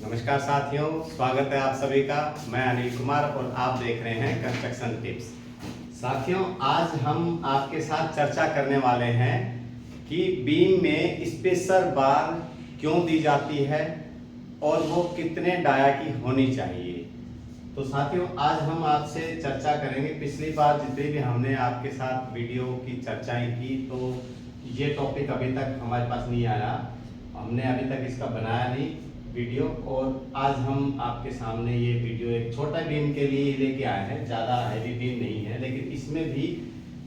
नमस्कार साथियों, स्वागत है आप सभी का। मैं अनिल कुमार और आप देख रहे हैं कंस्ट्रक्शन टिप्स। साथियों, आज हम आपके साथ चर्चा करने वाले हैं कि बीम में स्पेसर बार क्यों दी जाती है और वो कितने डाया की होनी चाहिए। तो साथियों, आज हम आपसे चर्चा करेंगे। पिछली बार जितने भी हमने आपके साथ वीडियो की चर्चाएं की तो ये टॉपिक अभी तक हमारे पास नहीं आया, हमने अभी तक इसका बनाया नहीं वीडियो। और आज हम आपके सामने ये वीडियो एक छोटा बीम के लिए लेके आए हैं, ज़्यादा हैवी बीम नहीं है, लेकिन इसमें भी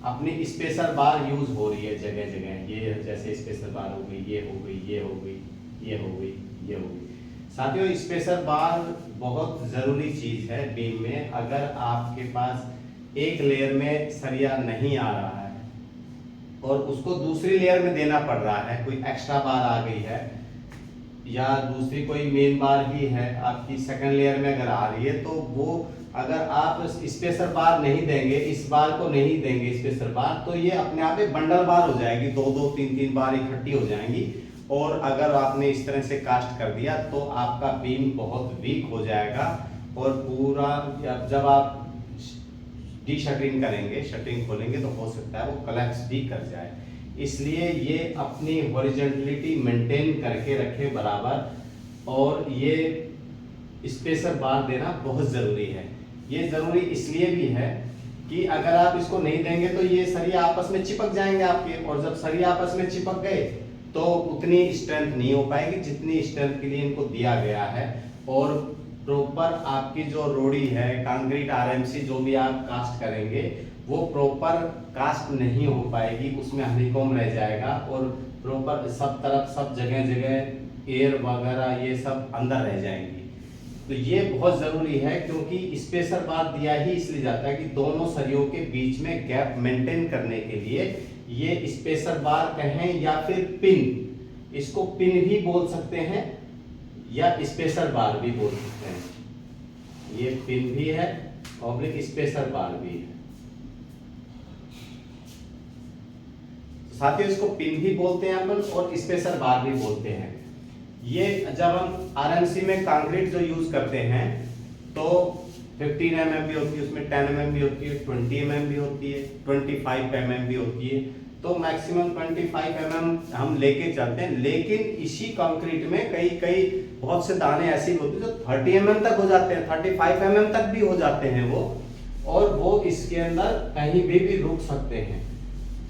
अपनी स्पेसर बार यूज हो रही है जगह जगह। ये जैसे स्पेसर बार हो गई, ये हो गई, ये हो गई, ये हो गई, ये हो गई। साथियों, स्पेसर बार बहुत ज़रूरी चीज़ है बीम में। अगर आपके पास एक लेयर में सरिया नहीं आ रहा है और उसको दूसरी लेयर में देना पड़ रहा है, कोई एक्स्ट्रा बार आ गई है या दूसरी कोई मेन बार ही है आपकी सेकंड लेयर में अगर आ रही है, तो वो अगर आप स्पेसर बार नहीं देंगे, इस बार को नहीं देंगे स्पेसर बार, तो ये अपने आप में बंडल बार हो जाएगी, दो दो तीन तीन बार इकट्ठी हो जाएंगी। और अगर आपने इस तरह से कास्ट कर दिया तो आपका बीम बहुत वीक हो जाएगा और पूरा जब आप डी शटरिंग करेंगे, शटरिंग खोलेंगे, तो हो सकता है वो कोलैप्स भी कर जाए। इसलिए ये अपनी हॉरिजॉन्टलिटी मेंटेन करके रखे बराबर, और ये स्पेसर बार देना बहुत ज़रूरी है। ये ज़रूरी इसलिए भी है कि अगर आप इसको नहीं देंगे तो ये सरिया आपस में चिपक जाएंगे आपके, और जब सरिया आपस में चिपक गए तो उतनी स्ट्रेंथ नहीं हो पाएगी जितनी स्ट्रेंथ के लिए इनको दिया गया है। और प्रॉपर आपकी जो रोड़ी है, कंक्रीट आरएमसी जो भी आप कास्ट करेंगे, वो प्रॉपर कास्ट नहीं हो पाएगी, उसमें हनीकॉम्ब रह जाएगा और प्रॉपर सब तरफ सब जगह जगह एयर वगैरह ये सब अंदर रह जाएंगी। तो ये बहुत ज़रूरी है, क्योंकि स्पेसर बार दिया ही इसलिए जाता है कि दोनों सरियों के बीच में गैप मेंटेन करने के लिए ये स्पेसर बार कहें या फिर पिन, इसको पिन भी बोल सकते हैं या स्पेसर बार भी बोल सकते हैं। ये पिन भी है और स्पेसर बार भी है। साथियों, इसको पिन भी बोलते हैं अपन और स्पेसर बार भी बोलते हैं। ये जब हम आरएमसी में कंक्रीट जो यूज करते हैं तो 15 mm भी होती है, उसमें 10 mm भी होती है, 20 mm भी होती है, 25 mm भी होती है। तो मैक्सिमम 25 mm हम लेके चलते हैं, लेकिन इसी कंक्रीट में कई कई बहुत से दाने ऐसे भी होते हैं जो 30 mm तक हो जाते हैं, 35 mm तक भी हो जाते हैं वो, और वो इसके अंदर कहीं भी रुक सकते हैं।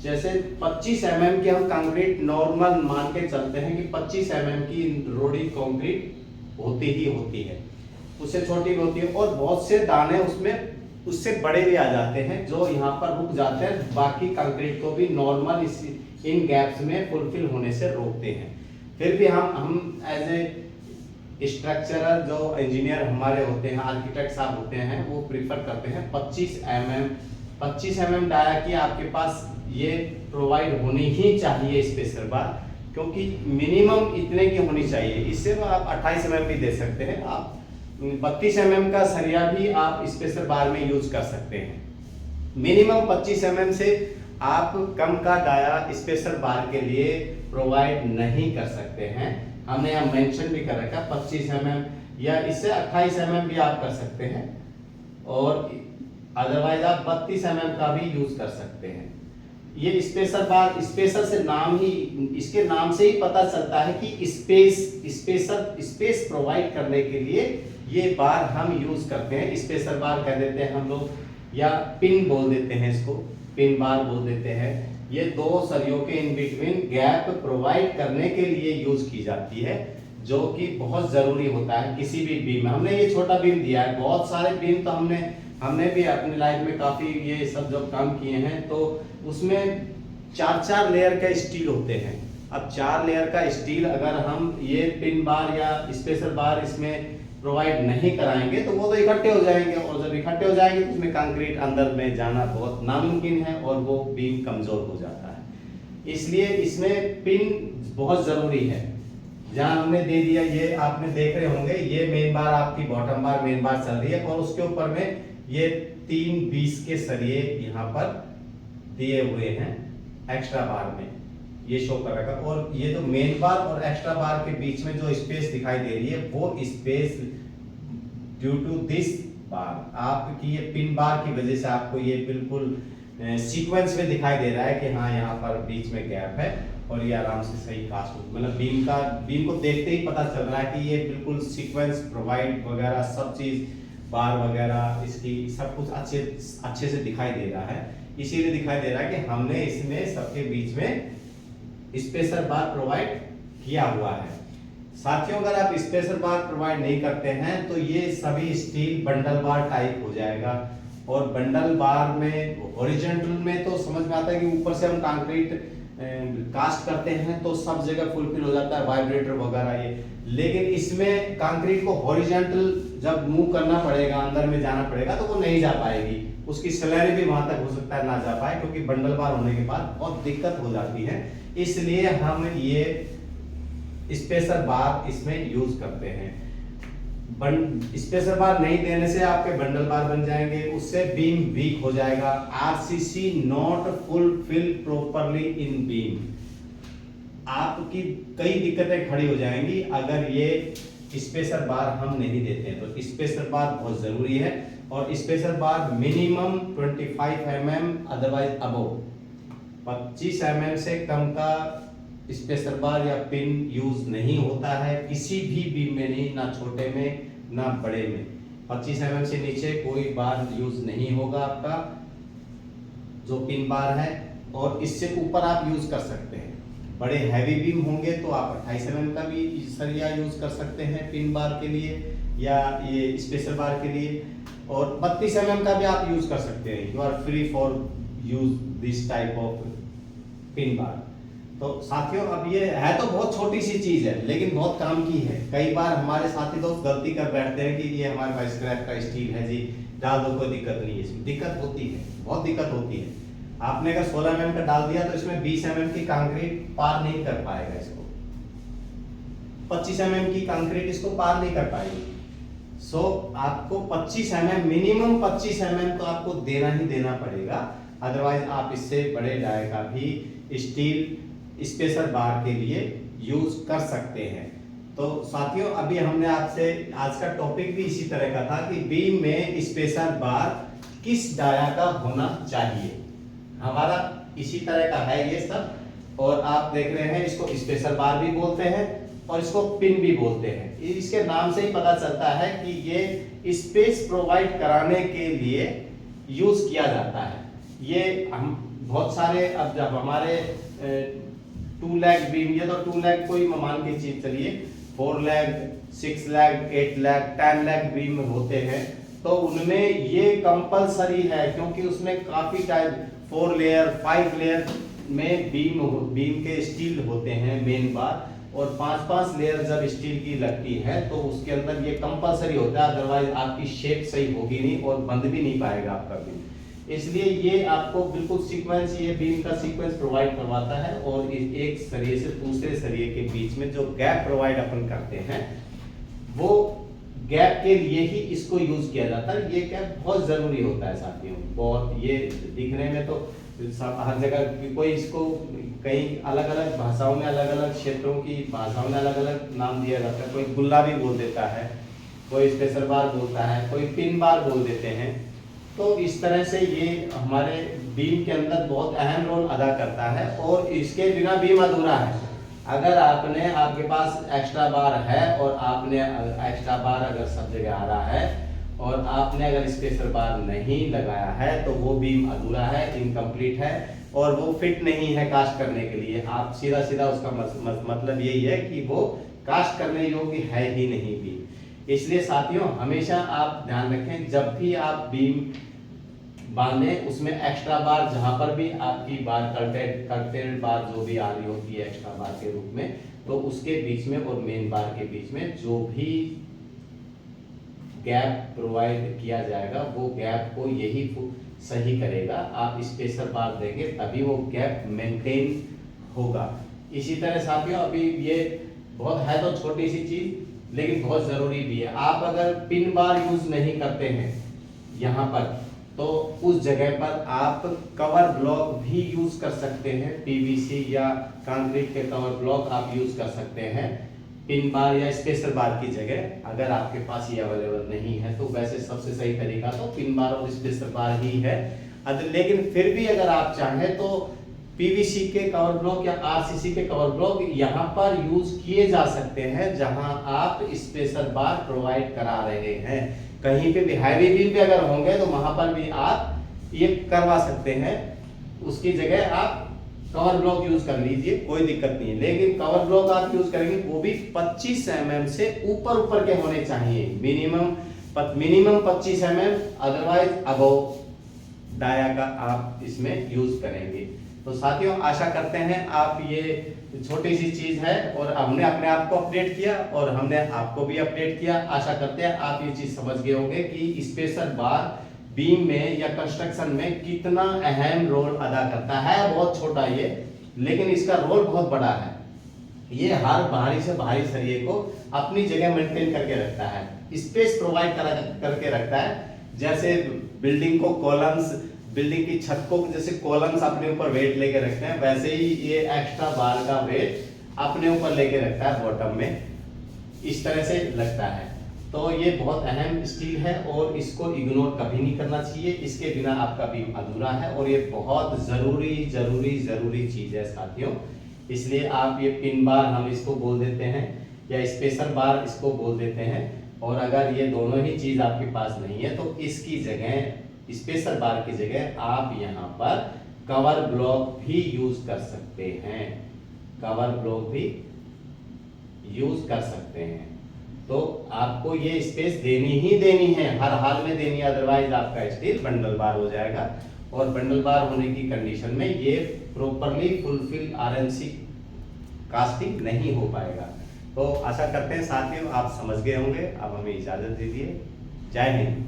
जैसे 25 mm की हम कंक्रीट नॉर्मल मान के चलते हैं कि 25 mm की रोडी कंक्रीट होती ही होती है, उससे छोटी भी होती है, और बहुत से दाने उसमें उससे बड़े भी आ जाते हैं जो यहाँ पर रुक जाते हैं, बाकी कंक्रीट को भी नॉर्मल इन गैप्स में फुलफिल होने से रोकते हैं। फिर भी हम एज ए स्ट्रक्चरल जो इंजीनियर हमारे होते हैं, आर्किटेक्ट साहब होते हैं, वो प्रीफर करते हैं 25 mm डाया की आपके पास ये प्रोवाइड होनी ही चाहिए स्पेसर बार, क्योंकि मिनिमम इतने की होनी चाहिए। इससे तो आप 28 mm भी दे सकते हैं, आप 32 mm का सरिया भी आप स्पेसर बार में यूज कर सकते हैं। मिनिमम 25 mm से आप कम का डाया स्पेसर बार के लिए प्रोवाइड नहीं कर सकते हैं। हमने यहाँ मेंशन भी कर रखा 25 mm, या इससे 28 mm भी आप कर सकते हैं, और अदरवाइज आप 32 mm का भी यूज कर सकते हैं। ये स्पेसर बार, स्पेसर से नाम ही, इसके नाम से ही पता चलता है कि स्पेस प्रोवाइड करने के लिए ये बार हम यूज करते हैं। स्पेसर बार कह देते हैं हम लोग, या पिन बोल देते हैं, इसको पिन बार बोल देते हैं। ये दो सरियों के इन बिटवीन गैप प्रोवाइड करने के लिए यूज की जाती है, जो कि बहुत जरूरी होता है किसी भी बीम में। हमने ये छोटा बीम दिया है, बहुत सारे बीम तो हमने भी अपनी लाइफ में काफी ये सब जब काम किए हैं, तो उसमें 4 लेयर का स्टील होते हैं। अब 4 लेयर का स्टील अगर हम ये पिन बार या स्पेसर बार इसमें प्रोवाइड नहीं कराएंगे तो वो तो इकट्ठे हो जाएंगे, और जब इकट्ठे हो जाएंगे तो उसमें कंक्रीट अंदर में जाना बहुत नामुमकिन है और वो बीम कमजोर हो जाता है। इसलिए इसमें पिन बहुत जरूरी है। जहां हमने दे दिया, ये आपने देख रहे होंगे, ये मेन बार आपकी बॉटम बार मेन बार चल रही है, और उसके ऊपर में ये 3 20 के सरिये यहाँ पर दिए हुए हैं एक्स्ट्रा बार में। ये शो कर रखा, और ये जो मेन बार और एक्स्ट्रा बार के बीच में जो स्पेस दिखाई दे रही है वो स्पेस ड्यू टू दिस बार, आपकी ये पिन बार की वजह से आपको ये बिल्कुल सीक्वेंस में दिखाई दे रहा है कि हाँ यहाँ पर बीच में गैप है, और ये आराम से सही कास्ट, मतलब बीम को देखते ही पता चल रहा है कि ये बिल्कुल सीक्वेंस प्रोवाइड वगैरह सब चीज, बार वगैरह इसकी सब कुछ अच्छे से दिखाई दे रहा है। इसीलिए दिखाई दे रहा है कि हमने इसमें सबके बीच में स्पेसर बार प्रोवाइड किया हुआ है। साथियों, अगर आप स्पेसर बार प्रोवाइड नहीं करते हैं तो ये सभी स्टील बंडल बार टाइप हो जाएगा, और बंडल बार में हॉरिजॉन्टल में तो समझ में आता है कि ऊपर से हम कंक्रीट कास्ट करते हैं तो सब जगह फुलफिल हो जाता है, वाइब्रेटर वगैरह ये, लेकिन इसमें कंक्रीट को हॉरिजॉन्टल जब मूव करना पड़ेगा, अंदर में जाना पड़ेगा, तो वो नहीं जा पाएगी, उसकी स्लैरी भी वहां तक हो सकता है ना जा पाए, क्योंकि बंडल बार होने के बाद बहुत दिक्कत हो जाती है। इसलिए हम ये स्पेसर बार इसमें यूज करते हैं। स्पेसर बार नहीं देने से आपके बंडल बार बन जाएंगे, उससे बीम वीक हो जाएगा। RCC not fulfil properly in beam, आपकी कई दिक्कतें खड़ी हो जाएंगी अगर ये स्पेसर बार हम नहीं देते हैं। तो स्पेसर बार बहुत जरूरी है, और spacer bar minimum 25 mm, otherwise above 25 mm से कम का स्पेसर बार या पिन यूज नहीं होता है किसी भी बीम में, नहीं, ना छोटे में ना बड़े में। 25 mm से नीचे कोई बार यूज नहीं होगा आपका जो पिन बार है, और इससे ऊपर आप यूज कर सकते हैं। बड़े हैवी बीम होंगे तो आप 28 mm का भी सरिया यूज कर सकते हैं पिन बार के लिए या ये स्पेसर बार के लिए, और 32 mm का भी आप यूज कर सकते हैं। You are free for use this type of pin bar. तो साथियों, अब ये है तो बहुत छोटी सी चीज है लेकिन बहुत काम की है। कई बार हमारे साथी दोस्त गलती कर बैठते हैं कि ये हमारे पास स्क्रैप का स्टील है जी, डाल दो, कोई दिक्कत नहीं है। इसमें दिक्कत होती है, बहुत दिक्कत होती है। आपने अगर 16 mm का डाल दिया तो इसमें 20 mm की कंक्रीट पार नहीं कर पाएगा इसको, 25 mm की कंक्रीट इसको पार नहीं कर पाएगी। सो आपको 25 mm, मिनिमम 25 mm तो आपको देना ही देना पड़ेगा, अदरवाइज आप इससे बड़े डाय का भी स्टील स्पेसर बार के लिए यूज कर सकते हैं। तो साथियों, अभी हमने आपसे आज का टॉपिक भी इसी तरह का था कि बीम में स्पेसर बार किस डाया का होना चाहिए, हमारा इसी तरह का है ये सब। और आप देख रहे हैं इसको स्पेसर बार भी बोलते हैं और इसको पिन भी बोलते हैं। इसके नाम से ही पता चलता है कि ये स्पेस प्रोवाइड कराने के लिए यूज किया जाता है। ये हम बहुत सारे, अब जब हमारे 2 लेग बीम, ये तो 2 लेग कोई मान के चीज चलिए, 4 leg, 6 leg, 8 leg, 10 leg beam होते हैं, तो उनमें ये कंपलसरी है, क्योंकि उसमें काफी टाइप 4 लेयर 5 लेयर में बीम के स्टील होते हैं मेन बार, और 5-5 लेयर जब स्टील की लगती है तो उसके अंदर ये कंपलसरी होता है, अदरवाइज आपकी शेप सही होगी नहीं और बंद भी नहीं पाएगा आपका बीम। इसलिए ये आपको बिल्कुल सीक्वेंस, ये बीम का सीक्वेंस प्रोवाइड करवाता है, और एक सरिये से दूसरे सरिये के बीच में जो गैप प्रोवाइड अपन करते हैं वो गैप के लिए ही इसको यूज किया जाता है। ये गैप बहुत जरूरी होता है साथियों, बहुत, ये दिखने में तो हर जगह कोई इसको कई अलग अलग भाषाओं में, अलग अलग क्षेत्रों की भाषाओं में अलग अलग नाम दिया जाता है। कोई गुल्ला भी बोल देता है, कोई स्पेसर बार बोलता है, कोई पिन बार बोल देते हैं। तो इस तरह से ये हमारे बीम के अंदर बहुत अहम रोल अदा करता है, और इसके बिना बीम अधूरा है। अगर आपके पास एक्स्ट्रा बार है और आपने एक्स्ट्रा बार अगर सब जगह आ रहा है और आपने अगर स्पेसर बार नहीं लगाया है तो वो बीम अधूरा है, इनकम्प्लीट है, और वो फिट नहीं है कास्ट करने के लिए। आप सीधा सीधा उसका मतलब यही है कि वो कास्ट करने योग्य है ही नहीं बीम। इसलिए साथियों, हमेशा आप ध्यान रखें, जब भी आप बीम बांधे उसमें एक्स्ट्रा बार, जहां पर भी आपकी बार कर्टेड बार जो भी आ रही होती है एक्स्ट्रा बार के रूप में, तो उसके बीच में और मेन बार के बीच में जो भी गैप प्रोवाइड किया जाएगा वो गैप को यही सही करेगा। आप स्पेसर बार देंगे तभी वो गैप मेंटेन होगा। इसी तरह साथियों, अभी ये बहुत है तो छोटी सी चीज लेकिन बहुत जरूरी भी है। आप अगर पिन बार यूज नहीं करते हैं यहाँ पर, तो उस जगह पर आप कवर ब्लॉक भी यूज कर सकते हैं, पीवीसी या कंक्रीट के कवर ब्लॉक आप यूज कर सकते हैं पिन बार या स्पेसर बार की जगह। अगर आपके पास ये अवेलेबल नहीं है तो वैसे सबसे सही तरीका तो पिन बार और स्पेसर बार ही है। लेकिन फिर भी अगर आप चाहें तो पीवीसी के कवर ब्लॉक या आरसीसी के कवर ब्लॉक यहाँ पर यूज किए जा सकते हैं जहां आप स्पेसर बार प्रोवाइड करा रहे हैं। कहीं पे भी हैवी बीम पे अगर होंगे तो वहां पर भी आप ये करवा सकते हैं, उसकी जगह आप कवर ब्लॉक यूज कर लीजिए, कोई दिक्कत नहीं है। लेकिन कवर ब्लॉक आप यूज करेंगे वो भी 25 mm से ऊपर के होने चाहिए, minimum 25 mm, otherwise above dia का आप इसमें यूज करेंगे। तो साथियों आशा करते हैं आप ये छोटी सी चीज है और हमने अपने आप को अपडेट किया और हमने आपको भी अपडेट किया। आशा करते हैं आप ये चीज समझ गए होंगे कि स्पेसर बार बीम में या कंस्ट्रक्शन में कितना अहम रोल अदा करता है। बहुत छोटा ये, लेकिन इसका रोल बहुत बड़ा है। ये हर भारी से भारी सरिये को अपनी जगह मेंटेन करके रखता है, स्पेस प्रोवाइड करके रखता है। जैसे बिल्डिंग को कॉलम्स, बिल्डिंग की छत को जैसे कॉलम्स अपने ऊपर वेट लेके रखते हैं, वैसे ही ये एक्स्ट्रा बार का वेट अपने ऊपर लेके रखता है, बॉटम में इस तरह से लगता है। तो ये बहुत अहम स्टील है और इसको इग्नोर कभी नहीं करना चाहिए, इसके बिना आपका बीम अधूरा है और ये बहुत जरूरी चीज है साथियों। इसलिए आप ये पिन बार हम इसको बोल देते हैं या स्पेसर बार इसको बोल देते हैं। और अगर ये दोनों ही चीज आपके पास नहीं है तो इसकी जगह, स्पेसर बार की जगह आप यहाँ पर कवर ब्लॉक भी यूज कर सकते हैं, कवर ब्लॉक भी यूज कर सकते हैं। तो आपको ये स्पेस देनी है, हर हाल में देनी है, अदरवाइज आपका स्टील बंडल बार हो जाएगा और बंडल बार होने की कंडीशन में ये प्रॉपरली फुलफिल आरएनसी कास्टिंग नहीं हो पाएगा। तो आशा करते हैं साथियों आप समझ गए होंगे। अब हमें इजाजत दीजिए। जय हिंद।